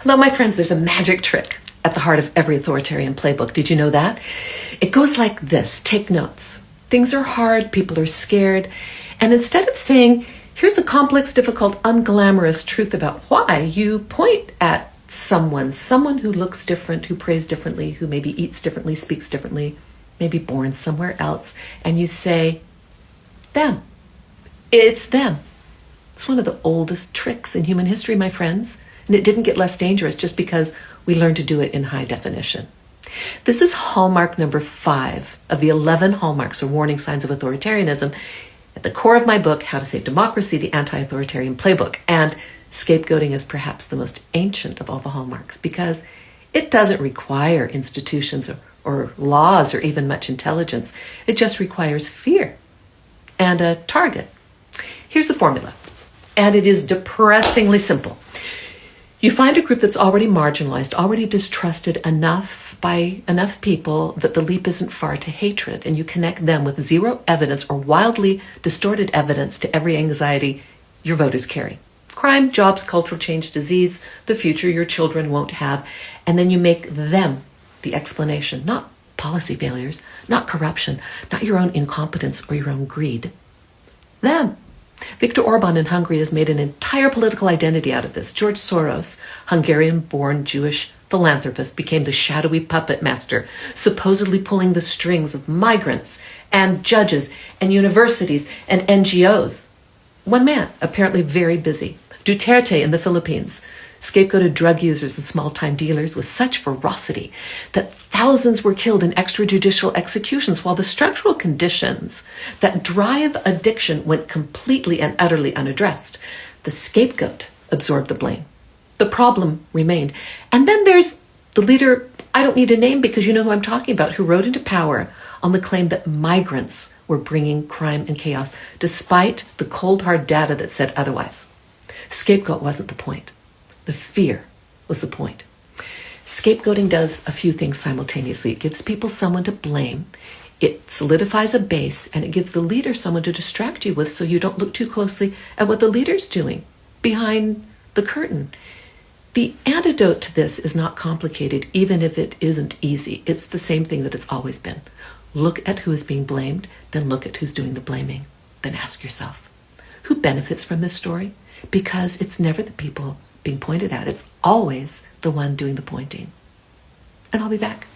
Hello, my friends. There's a magic trick at the heart of every authoritarian playbook. Did you know that? It goes like this. Take notes. Things are hard. People are scared. And instead of saying, here's the complex, difficult, unglamorous truth about why, you point at someone who looks different, who prays differently, who maybe eats differently, speaks differently, maybe born somewhere else, and you say, them. It's them. It's one of the oldest tricks in human history, my friends. And it didn't get less dangerous just because we learned to do it in high definition. This is Hallmark number 5 of the 11 hallmarks or warning signs of authoritarianism. At the core of my book, How to Save Democracy, the Anti-Authoritarian Playbook. And scapegoating is perhaps the most ancient of all the hallmarks because it doesn't require institutions or laws or even much intelligence. It just requires fear and a target. Here's the formula, and it is depressingly simple. You find a group that's already marginalized, already distrusted enough by enough people that the leap isn't far to hatred, and you connect them with zero evidence or wildly distorted evidence to every anxiety your voters carry. Crime, jobs, cultural change, disease, the future your children won't have, and then you make them the explanation, not policy failures, not corruption, not your own incompetence or your own greed. Them. Viktor Orban in Hungary has made an entire political identity out of this. George Soros, Hungarian-born Jewish philanthropist, became the shadowy puppet master, supposedly pulling the strings of migrants and judges and universities and NGOs. One man, apparently very busy. Duterte in the Philippines scapegoated drug users and small-time dealers with such ferocity that thousands were killed in extrajudicial executions while the structural conditions that drive addiction went completely and utterly unaddressed. The scapegoat absorbed the blame. The problem remained. And then there's the leader I don't need to name because you know who I'm talking about, who rode into power on the claim that migrants were bringing crime and chaos, despite the cold, hard data that said otherwise. Scapegoat wasn't the point. The fear was the point. Scapegoating does a few things simultaneously. It gives people someone to blame, it solidifies a base, and it gives the leader someone to distract you with so you don't look too closely at what the leader's doing behind the curtain. The antidote to this is not complicated, even if it isn't easy. It's the same thing that it's always been. Look at who is being blamed, then look at who's doing the blaming. Then ask yourself, who benefits from this story? Because it's never the people being pointed at. It's always the one doing the pointing. And I'll be back.